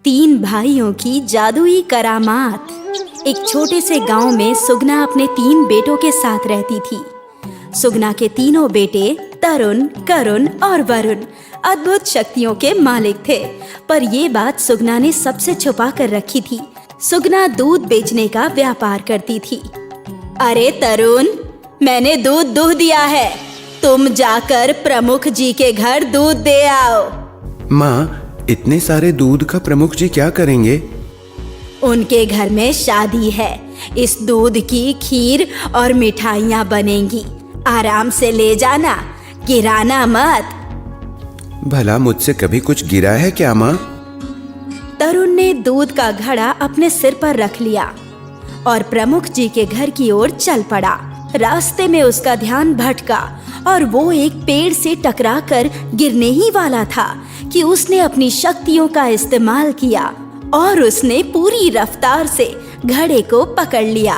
तीन भाइयों की जादुई करामात। एक छोटे से गांव में सुगना अपने तीन बेटों के साथ रहती थी। सुगना के तीनों बेटे तरुण, करुण और वरुण अद्भुत शक्तियों के मालिक थे, पर ये बात सुगना ने सबसे छुपा कर रखी थी। सुगना दूध बेचने का व्यापार करती थी। अरे तरुण, मैंने दूध दुह दिया है, तुम जाकर प्रमुख जी के घर दूध दे आओ। माँ, इतने सारे दूध का प्रमुख जी क्या करेंगे? उनके घर में शादी है, इस दूध की खीर और मिठाइयाँ बनेंगी। आराम से ले जाना, गिराना मत। भला मुझसे कभी कुछ गिरा है क्या माँ? तरुण ने दूध का घड़ा अपने सिर पर रख लिया और प्रमुख जी के घर की ओर चल पड़ा। रास्ते में उसका ध्यान भटका और वो एक पेड़ से टकराकर गिरने ही वाला था कि उसने अपनी शक्तियों का इस्तेमाल किया और उसने पूरी रफ्तार से घड़े को पकड़ लिया।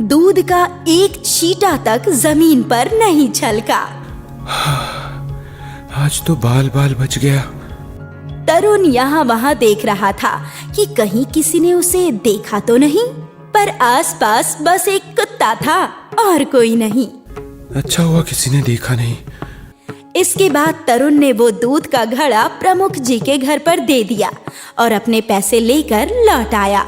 दूध का एक छींटा तक जमीन पर नहीं छलका। आज तो बाल बाल बच गया। तरुण यहाँ वहाँ देख रहा था कि कहीं किसी ने उसे देखा तो नहीं, पर आसपास बस एक कुत्ता था और कोई नहीं। अच्छा हुआ किसी ने देखा नहीं। इसके बाद तरुण ने वो दूध का घड़ा प्रमुख जी के घर पर दे दिया और अपने पैसे लेकर लौट आया।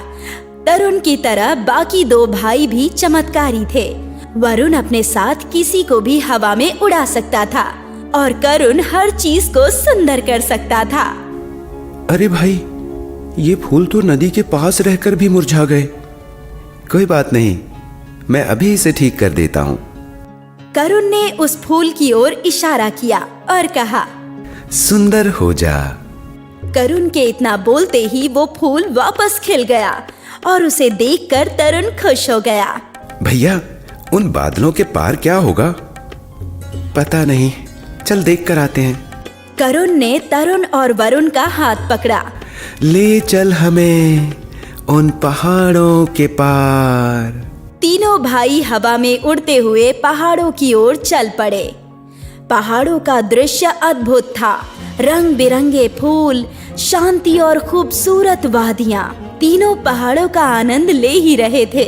तरुण की तरह बाकी दो भाई भी चमत्कारी थे। वरुण अपने साथ किसी को भी हवा में उड़ा सकता था और करुण हर चीज को सुंदर कर सकता था। अरे भाई, ये फूल तो नदी के पास रहकर भी मुरझा गए। कोई बात नहीं, मैं अभी इसे ठीक कर देता हूँ। करुण ने उस फूल की ओर इशारा किया और कहा, सुंदर हो जा। करुण के इतना बोलते ही वो फूल वापस खिल गया और उसे देखकर तरुण खुश हो गया। भैया, उन बादलों के पार क्या होगा? पता नहीं, चल देख कर आते हैं। करुण ने तरुण और वरुण का हाथ पकड़ा। ले चल हमें उन पहाड़ों के पार। तीनों भाई हवा में उड़ते हुए पहाड़ों की ओर चल पड़े। पहाड़ों का दृश्य अद्भुत था। रंग बिरंगे फूल, शांति और खूबसूरत वादियां। तीनों पहाड़ों का आनंद ले ही रहे थे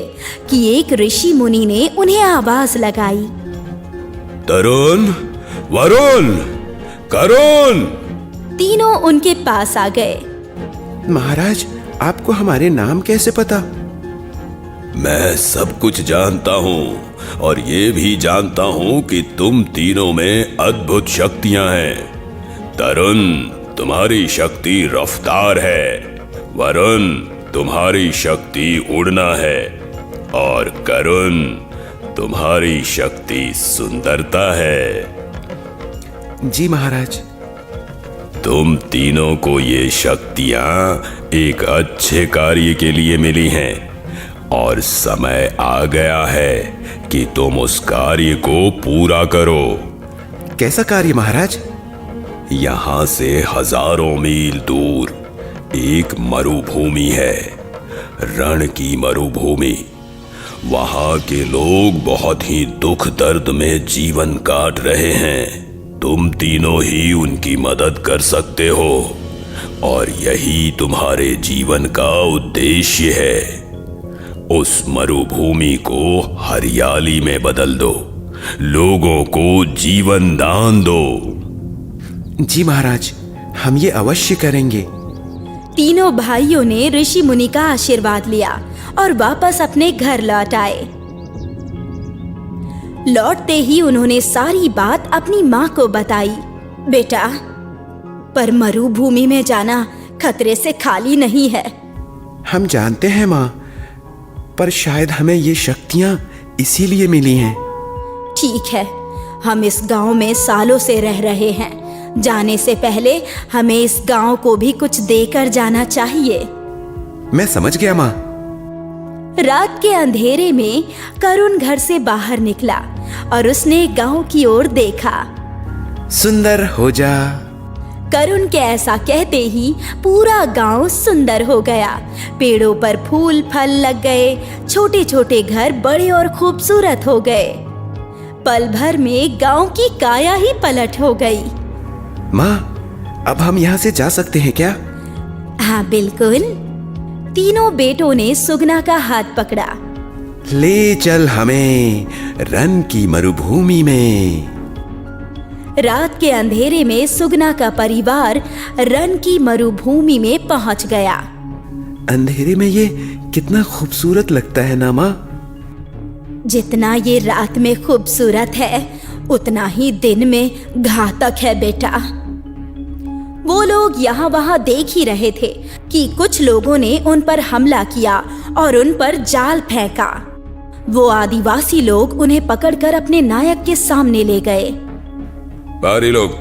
कि एक ऋषि मुनि ने उन्हें आवाज लगाई। तरुण, वरुण, करुण। तीनों उनके पास आ गए। महाराज, आपको हमारे नाम कैसे पता? मैं सब कुछ जानता हूँ और ये भी जानता हूँ कि तुम तीनों में अद्भुत शक्तियाँ हैं। तरुण, तुम्हारी शक्ति रफ्तार है। वरुण, तुम्हारी शक्ति उड़ना है। और करुण, तुम्हारी शक्ति सुंदरता है। जी महाराज। तुम तीनों को ये शक्तियाँ एक अच्छे कार्य के लिए मिली हैं और समय आ गया है कि तुम उस कार्य को पूरा करो। कैसा कार्य महाराज? यहाँ से हजारों मील दूर एक मरुभूमि है, रण की मरुभूमि। वहाँ के लोग बहुत ही दुख दर्द में जीवन काट रहे हैं। तुम तीनों ही उनकी मदद कर सकते हो और यही तुम्हारे जीवन का उद्देश्य है। उस मरुभूमि को हरियाली में बदल दो, लोगों को जीवन दान दो। जी महाराज, हम ये अवश्य करेंगे। तीनों भाइयों ने ऋषि मुनि का आशीर्वाद लिया और वापस अपने घर लौट आए। लौटते ही उन्होंने सारी बात अपनी माँ को बताई। बेटा, पर मरुभूमि में जाना खतरे से खाली नहीं है। हम जानते हैं माँ, पर शायद हमें ये शक्तियाँ इसीलिए मिली हैं। ठीक है, हम इस गांव में सालों से रह रहे हैं। जाने से पहले हमें इस गांव को भी कुछ देकर जाना चाहिए। मैं समझ गया माँ। रात के अंधेरे में करुण घर से बाहर निकला और उसने गांव की ओर देखा। सुंदर हो जा। करुण के ऐसा कहते ही पूरा गांव सुंदर हो गया। पेड़ों पर फूल फल लग गए, छोटे छोटे घर बड़े और खूबसूरत हो गए। पल भर में गांव की काया ही पलट हो गई। माँ, अब हम यहाँ से जा सकते हैं क्या? हाँ बिल्कुल। तीनों बेटों ने सुगना का हाथ पकड़ा। ले चल हमें रन की मरुभूमि में। रात के अंधेरे में सुगना का परिवार रन की मरुभूमि में पहुंच गया। अंधेरे में ये कितना खूबसूरत लगता है ना माँ। जितना ये रात में खूबसूरत है उतना ही दिन में घातक है बेटा। वो लोग यहाँ वहाँ देख ही रहे थे कि कुछ लोगों ने उन पर हमला किया और उन पर जाल फेंका। वो आदिवासी लोग उन्हें पकड़कर अपने नायक के सामने ले गए। बाहरी लोग,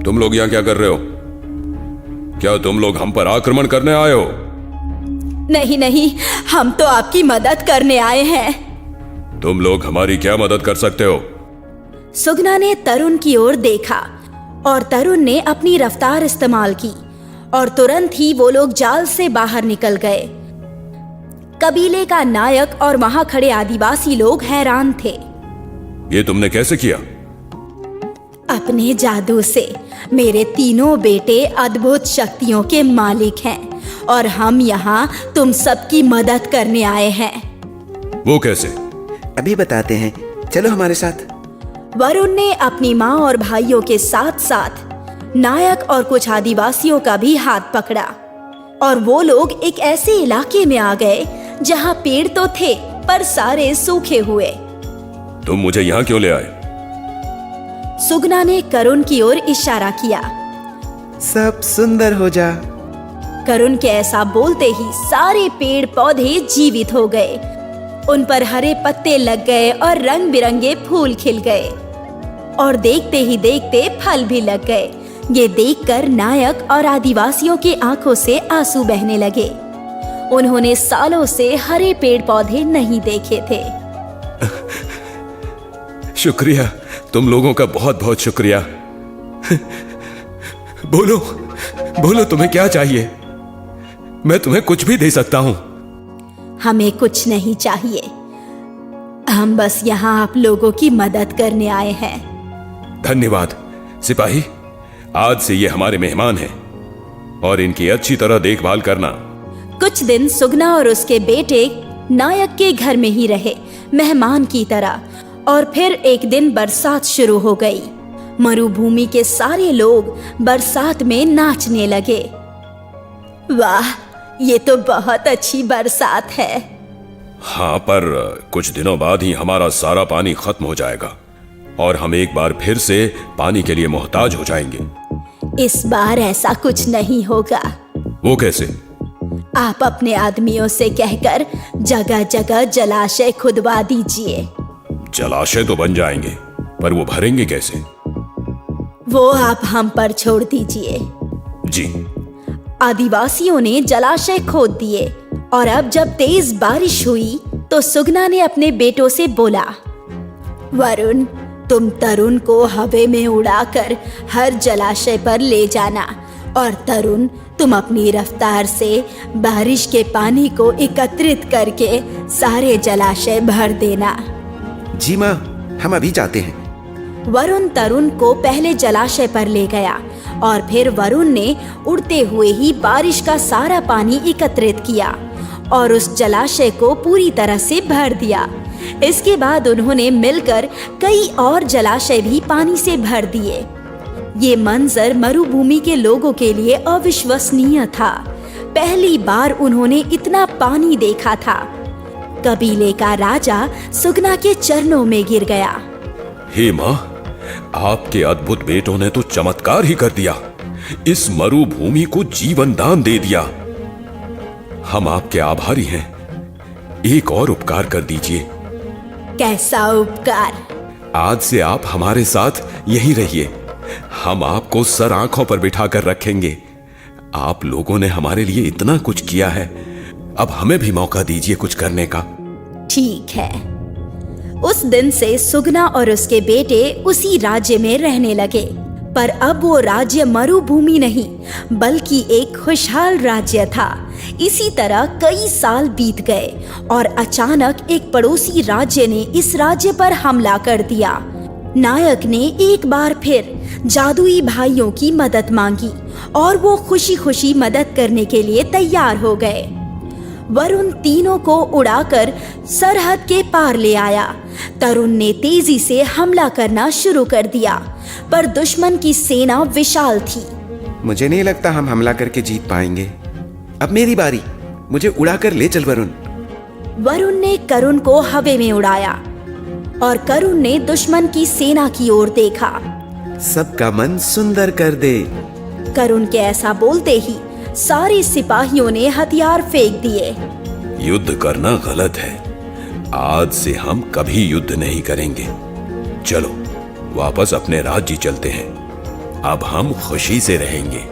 तुम लोग यहाँ क्या कर रहे हो? क्या तुम लोग हम पर आक्रमण करने आए हो? नहीं नहीं, हम तो आपकी मदद करने आए हैं। तुम लोग हमारी क्या मदद कर सकते हो? सुगना ने तरुण की ओर देखा और तरुण ने अपनी रफ्तार इस्तेमाल की और तुरंत ही वो लोग जाल से बाहर निकल गए। कबीले का नायक और वहां खड़े आदिवासी लोग हैरान थे। ये तुमने कैसे किया? अपने जादू से। मेरे तीनों बेटे अद्भुत शक्तियों के मालिक हैं और हम यहाँ तुम सबकी मदद करने आए हैं। वो कैसे? अभी बताते हैं, चलो हमारे साथ। वरुण ने अपनी माँ और भाइयों के साथ साथ नायक और कुछ आदिवासियों का भी हाथ पकड़ा और वो लोग एक ऐसे इलाके में आ गए जहाँ पेड़ तो थे पर सारे सूखे हुए। तुम मुझे यहाँ क्यों ले आए? सुगना ने करुण की ओर इशारा किया। सब सुंदर हो जा। करुण के ऐसा बोलते ही सारे पेड़ पौधे जीवित हो गए। उन पर हरे पत्ते लग गए और रंग बिरंगे फूल खिल गए और देखते ही देखते फल भी लग गए। ये देखकर नायक और आदिवासियों की आंखों से आंसू बहने लगे। उन्होंने सालों से हरे पेड़ पौधे नहीं देखे थे। शुक्रिया, तुम लोगों का बहुत बहुत शुक्रिया। बोलो बोलो, तुम्हें क्या चाहिए? मैं तुम्हें कुछ भी दे सकता हूं। हमें कुछ नहीं चाहिए, हम बस यहाँ आप लोगों की मदद करने आए हैं। धन्यवाद सिपाही, आज से ये हमारे मेहमान हैं और इनकी अच्छी तरह देखभाल करना। कुछ दिन सुगना और उसके बेटे नायक के घर में ही रहे मेहमान की तरह और फिर एक दिन बरसात शुरू हो गई। मरुभूमि के सारे लोग बरसात में नाचने लगे। वाह, ये तो बहुत अच्छी बरसात है। हाँ, पर कुछ दिनों बाद ही हमारा सारा पानी खत्म हो जाएगा और हम एक बार फिर से पानी के लिए मोहताज हो जाएंगे। इस बार ऐसा कुछ नहीं होगा। वो कैसे? आप अपने आदमियों से कहकर जगह जगह जलाशय खुदवा दीजिए। जलाशय तो बन जाएंगे, पर वो भरेंगे कैसे? वो आप हम पर छोड़ दीजिए। जी। आदिवासियों ने जलाशय खोद दिए और अब जब तेज बारिश हुई तो सुगना ने अपने बेटों से बोला, वरुण, तुम तरुण को हवा में उड़ाकर हर जलाशय पर ले जाना और तरुण, तुम अपनी रफ्तार से बारिश के पानी को एकत्रित करके सारे जलाशय भर देना। जी माँ, हम अभी जाते हैं। वरुण तरुण को पहले जलाशय पर ले गया और फिर वरुण ने उड़ते हुए ही बारिश का सारा पानी एकत्रित किया और उस जलाशय को पूरी तरह से भर दिया। इसके बाद उन्होंने मिलकर कई और जलाशय भी पानी से भर दिए। ये मंजर मरुभूमि के लोगों के लिए अविश्वसनीय था। पहली बार उन्होंने इतना पानी देखा था। कबीले का राजा सुगना के चरणों में गिर गया। हे माँ, आपके अद्भुत बेटों ने तो चमत्कार ही कर दिया। इस मरुभूमि को जीवन दान दे दिया। हम आपके आभारी हैं। एक और उपकार कर दीजिए। कैसा उपकार? आज से आप हमारे साथ यहीं रहिए। हम आपको सर आंखों पर बिठा कर रखेंगे। आप लोगों ने हमारे लिए इतना कुछ किया है, अब हमें भी मौका दीजिए कुछ करने का। ठीक है। उस दिन से सुगना और उसके बेटे उसी राज्य में रहने लगे, पर अब वो राज्य मरुभूमि नहीं बल्कि एक खुशहाल राज्य था। इसी तरह कई साल बीत गए और अचानक एक पड़ोसी राज्य ने इस राज्य पर हमला कर दिया। नायक ने एक बार फिर जादुई भाइयों की मदद मांगी और वो खुशी खुशी मदद करने के लिए तैयार हो गए। वरुण तीनों को उड़ाकर सरहद के पार ले आया। तरुण ने तेजी से हमला करना शुरू कर दिया, पर दुश्मन की सेना विशाल थी। मुझे नहीं लगता हम हमला करके जीत पाएंगे। अब मेरी बारी, मुझे उड़ाकर ले चल वरुण। वरुण ने करुण को हवा में उड़ाया और करुण ने दुश्मन की सेना की ओर देखा। सबका मन सुंदर कर दे। करुण के ऐसा बोलते ही सारे सिपाहियों ने हथियार फेंक दिए। युद्ध करना गलत है। आज से हम कभी युद्ध नहीं करेंगे। चलो वापस अपने राज्य चलते हैं। अब हम खुशी से रहेंगे।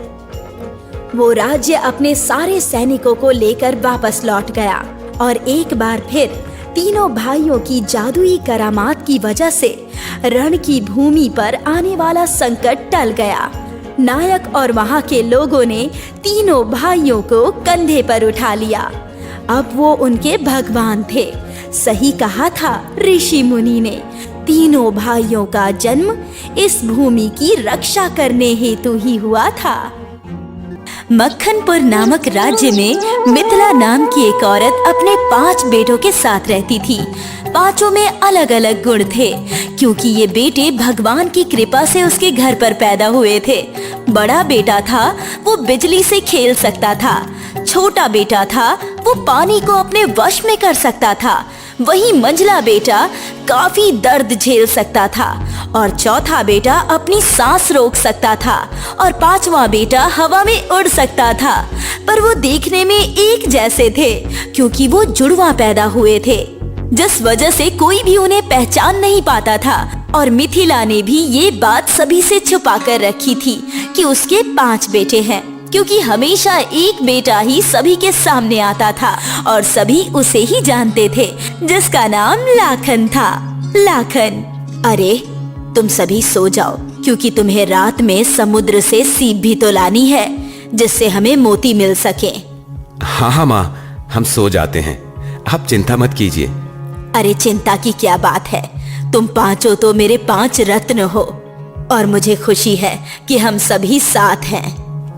वो राज्य अपने सारे सैनिकों को लेकर वापस लौट गया और एक बार फिर तीनों भाइयों की जादुई करामात की वजह से रण की भूमि पर आने वाला संकट टल गया। नायक और वहां के लोगों ने तीनों भाइयों को कंधे पर उठा लिया। अब वो उनके भगवान थे। सही कहा था ऋषि मुनि ने, तीनों भाइयों का जन्म इस भूमि की रक्षा करने हेतु ही हुआ था। मक्खनपुर नामक राज्य में मिथिला नाम की एक औरत अपने 5 बेटों के साथ रहती थी। पांचों में अलग अलग गुण थे, क्योंकि ये बेटे भगवान की कृपा से उसके घर पर पैदा हुए थे। बड़ा बेटा था वो बिजली से खेल सकता था, छोटा बेटा था वो पानी को अपने वश में कर सकता था, वही मंझला बेटा काफी दर्द झेल सकता था और चौथा बेटा अपनी सांस रोक सकता था और 5वां बेटा हवा में उड़ सकता था। पर वो देखने में एक जैसे थे, क्योंकि वो जुड़वा पैदा हुए थे, जिस वजह से कोई भी उन्हें पहचान नहीं पाता था। और मिथिला ने भी ये बात सभी से छुपा कर रखी थी कि उसके 5 बेटे हैं, क्योंकि हमेशा एक बेटा ही सभी के सामने आता था और सभी उसे ही जानते थे, जिसका नाम लाखन था। लाखन, अरे तुम सभी सो जाओ, क्योंकि तुम्हें रात में समुद्र से सीप भी तो लानी है, जिससे हमें मोती मिल सके। हाँ माँ, हम सो जाते हैं, आप चिंता मत कीजिए। अरे चिंता की क्या बात है, तुम पांचों तो मेरे 5 रत्न हो और मुझे खुशी है कि हम सभी साथ हैं।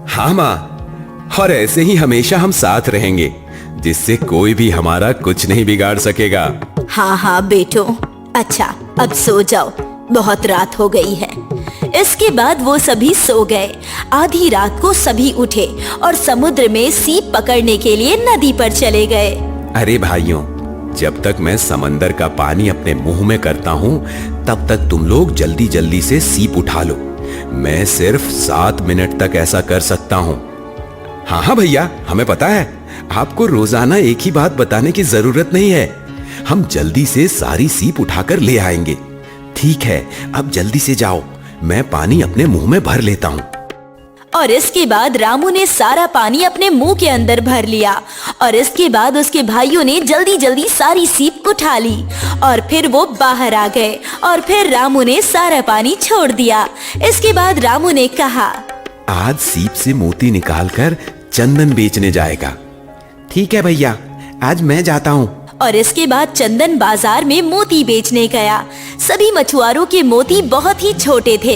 हाँ माँ, और ऐसे ही हमेशा हम साथ रहेंगे, जिससे कोई भी हमारा कुछ नहीं बिगाड़ सकेगा। हाँ हाँ बेटो, अच्छा अब सो जाओ, बहुत रात हो गई है। इसके बाद वो सभी सो गए। आधी रात को सभी उठे और समुद्र में सीप पकड़ने के लिए नदी पर चले गए। अरे भाइयों, जब तक मैं समंदर का पानी अपने मुंह में करता हूँ, तब तक तुम लोग जल्दी जल्दी से सीप उठा लो। मैं सिर्फ 7 मिनट तक ऐसा कर सकता हूँ। हाँ हाँ भैया, हमें पता है, आपको रोजाना एक ही बात बताने की जरूरत नहीं है। हम जल्दी से सारी सीप उठाकर ले आएंगे। ठीक है, अब जल्दी से जाओ, मैं पानी अपने मुंह में भर लेता हूँ। और इसके बाद रामू ने सारा पानी अपने मुंह के अंदर भर लिया और इसके बाद उसके भाइयों ने जल्दी जल्दी सारी सीप उठा ली और फिर वो बाहर आ गए और फिर रामू ने सारा पानी छोड़ दिया। इसके बाद रामू ने कहा, आज सीप से मोती निकालकर चंदन बेचने जाएगा। ठीक है भैया, आज मैं जाता हूँ। और इसके बाद चंदन बाजार में मोती बेचने गया। सभी मछुआरों के मोती बहुत ही छोटे थे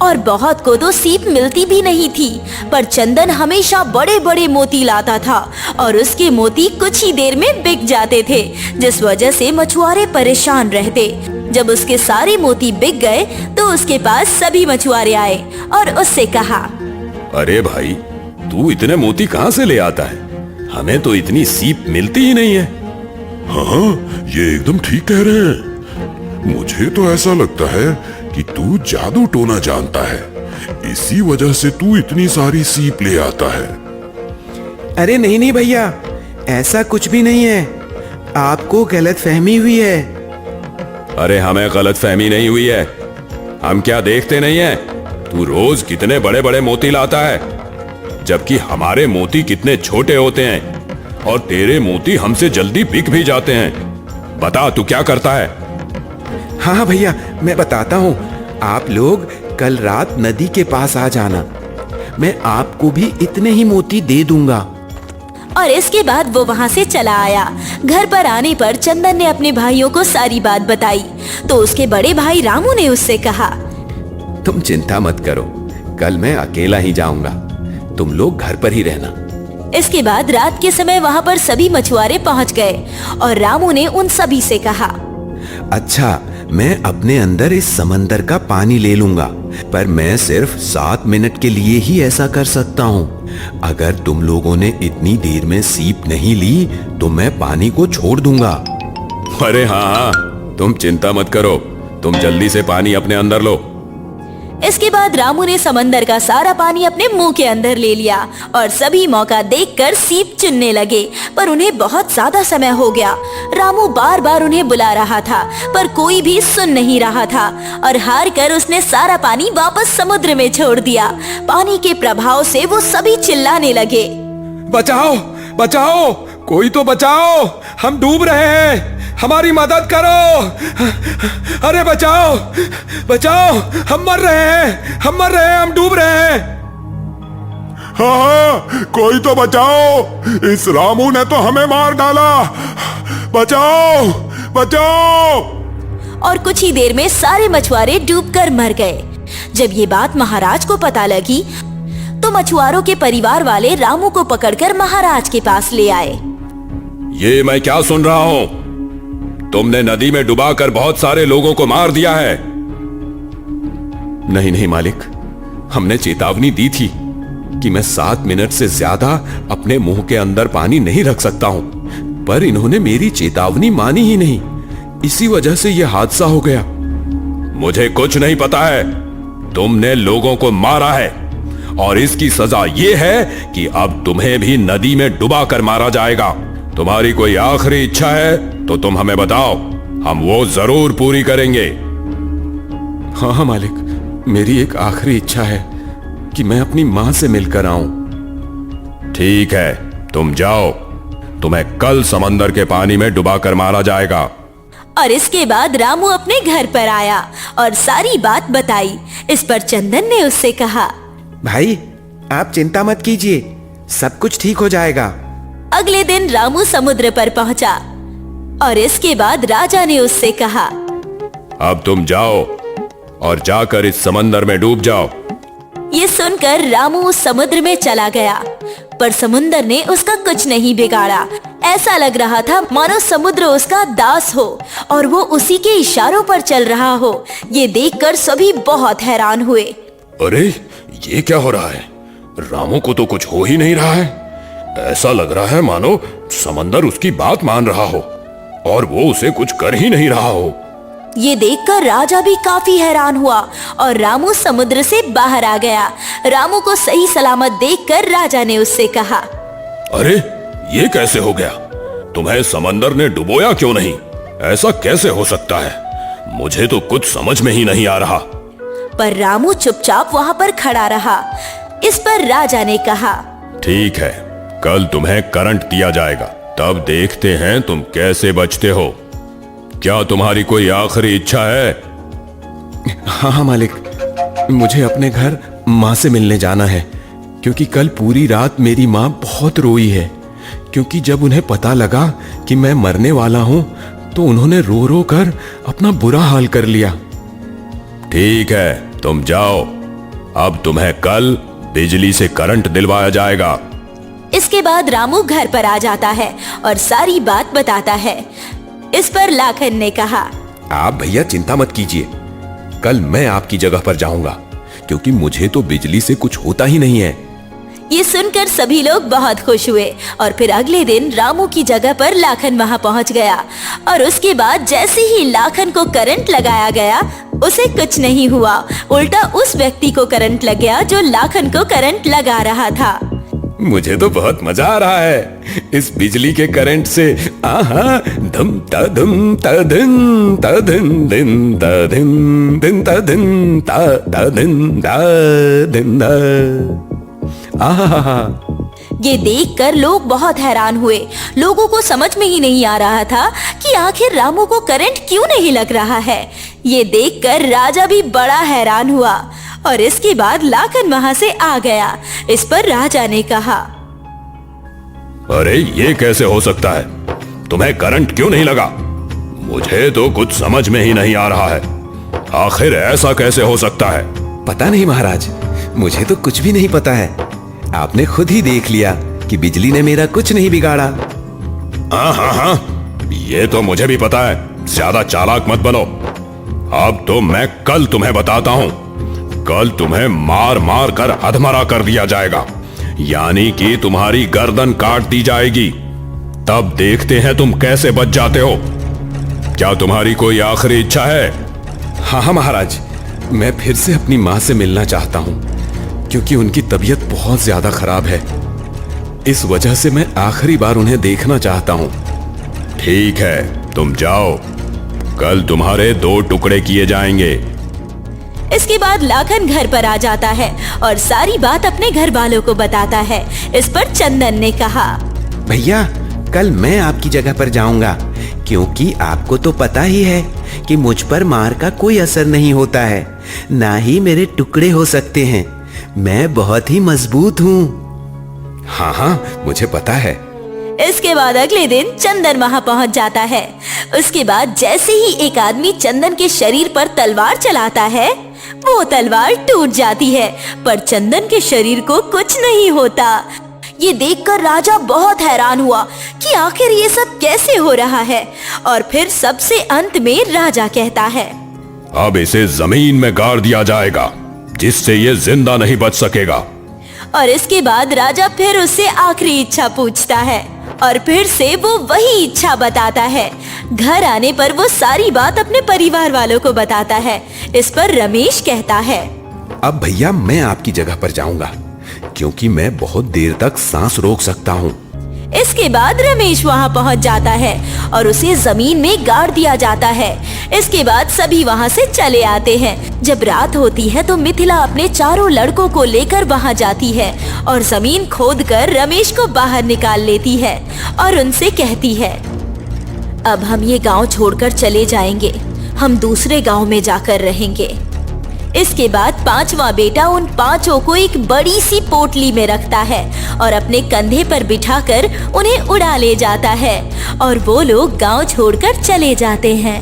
और बहुत को तो सीप मिलती भी नहीं थी, पर चंदन हमेशा बड़े बड़े मोती लाता था और उसके मोती कुछ ही देर में बिक जाते थे, जिस वजह से मछुआरे परेशान रहते। जब उसके सारे मोती बिक गए तो उसके पास सभी मछुआरे आए और उससे कहा, अरे भाई, तू इतने मोती कहाँ से ले आता है? हमें तो इतनी सीप मिलती ही नहीं है। हाँ, ये एकदम ठीक कह रहे हैं। मुझे तो ऐसा लगता है कि तू जादू टोना जानता है, इसी वजह से तू इतनी सारी सीप ले आता है। अरे नहीं नहीं भैया, ऐसा कुछ भी नहीं है, आपको गलतफहमी हुई है। अरे हमें गलतफहमी नहीं हुई है, हम क्या देखते नहीं है? तू रोज कितने बड़े बड़े मोती लाता है, जबकि हमारे मोती कितने छोटे होते हैं और तेरे मोती हमसे जल्दी बिक भी जाते हैं। बता तू क्या करता है? हाँ हाँ भैया, मैं बताता हूँ। आप लोग कल रात नदी के पास आ जाना, मैं आपको भी इतने ही मोती दे दूंगा। और इसके बाद वो वहाँ से चला आया। घर पर आने पर चंदन ने अपने भाइयों को सारी बात बताई तो उसके बड़े भाई रामू ने उससे कहा, तुम चिंता मत करो, कल मैं अकेला ही जाऊंगा, तुम लोग घर पर ही रहना। इसके बाद रात के समय वहाँ पर सभी मछुआरे पहुँच गए और रामू ने उन सभी से कहा, अच्छा, मैं अपने अंदर इस समंदर का पानी ले लूंगा, पर मैं सिर्फ 7 मिनट के लिए ही ऐसा कर सकता हूँ। अगर तुम लोगों ने इतनी देर में सीप नहीं ली तो मैं पानी को छोड़ दूंगा। अरे हाँ, तुम चिंता मत करो, तुम जल्दी से पानी अपने अंदर लो। इसके बाद रामू ने समंदर का सारा पानी अपने मुंह के अंदर ले लिया और सभी मौका देखकर सीप चुनने लगे, पर उन्हें बहुत ज्यादा समय हो गया। रामू बार बार उन्हें बुला रहा था पर कोई भी सुन नहीं रहा था और हार कर उसने सारा पानी वापस समुद्र में छोड़ दिया। पानी के प्रभाव से वो सभी चिल्लाने लगे, बचाओ, बचाओ, कोई तो बचाओ, हम डूब रहे हैं, हमारी मदद करो। अरे बचाओ, बचाओ, हम मर रहे हैं, हम मर रहे हैं, हम डूब रहे हैं। हाँ, कोई तो बचाओ, इस रामू ने तो हमें मार डाला, बचाओ, बचाओ। और कुछ ही देर में सारे मछुआरे डूबकर मर गए। जब ये बात महाराज को पता लगी तो मछुआरों के परिवार वाले रामू को पकड़कर महाराज के पास ले आए। ये मैं क्या सुन रहा हूं? तुमने नदी में डुबाकर बहुत सारे लोगों को मार दिया है। नहीं नहीं मालिक, हमने चेतावनी दी थी कि मैं 7 मिनट से ज्यादा अपने मुंह के अंदर पानी नहीं रख सकता हूं, पर इन्होंने मेरी चेतावनी मानी ही नहीं, इसी वजह से यह हादसा हो गया। मुझे कुछ नहीं पता है, तुमने लोगों को मारा है और इसकी सजा यह है कि अब तुम्हें भी नदी में डुबा कर मारा जाएगा। तुम्हारी कोई आखिरी इच्छा है तो तुम हमें बताओ, हम वो जरूर पूरी करेंगे। हाँ हाँ मालिक, मेरी एक आखिरी इच्छा है कि मैं अपनी मां से मिलकर आऊं। ठीक है, तुम जाओ, तुम्हें कल समंदर के पानी में डुबाकर मारा जाएगा। और इसके बाद रामू अपने घर पर आया और सारी बात बताई। इस पर चंदन ने उससे कहा, भाई आप चिंता मत कीजिए, सब कुछ ठीक हो जाएगा। अगले दिन रामू समुद्र पर पहुंचा और इसके बाद राजा ने उससे कहा, अब तुम जाओ और जाकर इस समंदर में डूब जाओ। ये सुनकर रामू उस समुद्र में चला गया, पर समुद्र ने उसका कुछ नहीं बिगाड़ा। ऐसा लग रहा था मानो समुद्र उसका दास हो और वो उसी के इशारों पर चल रहा हो। ये देखकर सभी बहुत हैरान हुए। अरे ये क्या हो रहा है? रामू को तो कुछ हो ही नहीं रहा है। ऐसा लग रहा है मानो समंदर उसकी बात मान रहा हो और वो उसे कुछ कर ही नहीं रहा हो। ये देखकर राजा भी काफी हैरान हुआ और रामू समुद्र से बाहर आ गया। रामू को सही सलामत देखकर राजा ने उससे कहा, अरे ये कैसे हो गया? तुम्हें समंदर ने डुबोया क्यों नहीं? ऐसा कैसे हो सकता है? मुझे तो कुछ समझ में ही नहीं आ रहा। पर रामू चुपचाप वहाँ पर खड़ा रहा। इस पर राजा ने कहा, ठीक है, कल तुम्हें करंट दिया जाएगा, तब देखते हैं तुम कैसे बचते हो। क्या तुम्हारी कोई आखिरी इच्छा है? हाँ हाँ मालिक, मुझे अपने घर माँ से मिलने जाना है, क्योंकि कल पूरी रात मेरी माँ बहुत रोई है, क्योंकि जब उन्हें पता लगा कि मैं मरने वाला हूँ तो उन्होंने रो रो कर अपना बुरा हाल कर लिया। ठीक है, तुम जाओ, अब तुम्हें कल बिजली से करंट दिलवाया जाएगा। इसके बाद रामू घर पर आ जाता है और सारी बात बताता है। इस पर लाखन ने कहा, आप भैया चिंता मत कीजिए, कल मैं आपकी जगह पर जाऊंगा, क्योंकि मुझे तो बिजली से कुछ होता ही नहीं है। ये सुनकर सभी लोग बहुत खुश हुए और फिर अगले दिन रामू की जगह पर लाखन वहां पहुंच गया और उसके बाद जैसे ही लाखन को करंट लगाया गया उसे कुछ नहीं हुआ, उल्टा उस व्यक्ति को करंट लग गया जो लाखन को करंट लगा रहा था। मुझे तो बहुत मजा आ रहा है इस बिजली के करंट से। आहा, धम ता धम ता धन ता धन दिन ता धन दिन ता धन ता धन ता दिन दा। आहा, ये देखकर लोग बहुत हैरान हुए। लोगों को समझ में ही नहीं आ रहा था कि आखिर रामू को करंट क्यों नहीं लग रहा है। ये देखकर राजा भी बड़ा हैरान हुआ और इसके बाद लाखन वहां से आ गया। इस पर राजा ने कहा, अरे ये कैसे हो सकता है? तुम्हें करंट क्यों नहीं लगा? मुझे तो कुछ समझ में ही नहीं आ रहा है। आखिर ऐसा कैसे हो सकता है? पता नहीं महाराज, मुझे तो कुछ भी नहीं पता है। आपने खुद ही देख लिया कि बिजली ने मेरा कुछ नहीं बिगाड़ा। हाँ, ये तो मुझे भी पता है। ज्यादा चालाक मत बनो। अब तो मैं कल तुम्हें बताता हूँ। कल तुम्हें मार मार कर अधमरा कर दिया जाएगा, यानी कि तुम्हारी गर्दन काट दी जाएगी। तब देखते हैं तुम कैसे बच जाते हो। क्या तुम्हारी कोई आखिरी इच्छा है? हाँ महाराज, मैं फिर से अपनी माँ से मिलना चाहता हूँ, क्योंकि उनकी तबीयत बहुत ज्यादा खराब है। इस वजह से मैं आखिरी बार उन्हें देखना चाहता हूँ। ठीक है, तुम जाओ। कल तुम्हारे 2 टुकड़े किए जाएंगे। इसके बाद लाखन घर पर आ जाता है और सारी बात अपने घर वालों को बताता है। इस पर चंदन ने कहा, भैया, कल मैं आपकी जगह पर जाऊंगा, क्योंकि आपको तो पता ही है कि मुझ पर मार का कोई असर नहीं होता है, ना ही मेरे टुकड़े हो सकते हैं। मैं बहुत ही मजबूत हूँ। हाँ, मुझे पता है। इसके बाद अगले दिन चंदन वहां पहुंच जाता है। उसके बाद जैसे ही एक आदमी चंदन के शरीर पर तलवार चलाता है, वो तलवार टूट जाती है, पर चंदन के शरीर को कुछ नहीं होता। ये देखकर राजा बहुत हैरान हुआ कि आखिर ये सब कैसे हो रहा है। और फिर सबसे अंत में राजा कहता है, अब इसे जमीन में गाड़ दिया जाएगा, जिससे ये जिंदा नहीं बच सकेगा। और इसके बाद राजा फिर उससे आखिरी इच्छा पूछता है और फिर से वो वही इच्छा बताता है। घर आने पर वो सारी बात अपने परिवार वालों को बताता है। इस पर रमेश कहता है, अब भैया मैं आपकी जगह पर जाऊंगा, क्योंकि मैं बहुत देर तक सांस रोक सकता हूँ। इसके बाद रमेश वहां पहुंच जाता है और उसे जमीन में गाड़ दिया जाता है। इसके बाद सभी वहां से चले आते हैं। जब रात होती है तो मिथिला अपने चारों लड़कों को लेकर वहां जाती है और जमीन खोदकर रमेश को बाहर निकाल लेती है और उनसे कहती है, अब हम ये गांव छोड़कर चले जाएंगे, हम दूसरे गांव में जाकर रहेंगे। इसके बाद 5वां बेटा उन 5 को एक बड़ी सी पोटली में रखता है और अपने कंधे पर बिठाकर उन्हें उड़ा ले जाता है और वो लोग गांव छोड़कर चले जाते हैं।